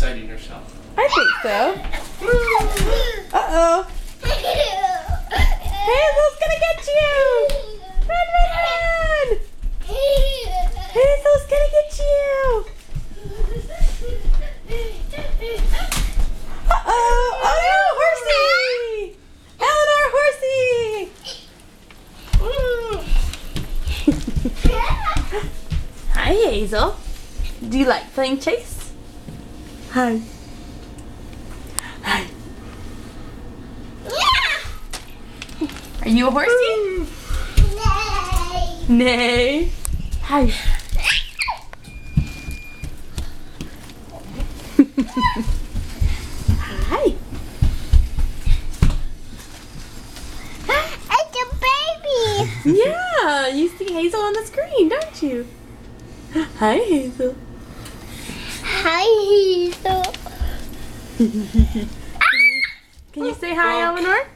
exciting herself. I think so. Uh-oh. Hazel's gonna get you! Run, run, run! Hazel's gonna get you! Uh-oh! Oh no! Horsey! Eleanor, horsey! Hi, Hazel. Do you like playing chase? Hi. Hi. Are you a horsey? Nay. Hi. Hi. It's a baby. Yeah, you see Hazel on the screen, don't you? Hi, Hazel. Hi, Hazel. Can you say hi, Eleanor?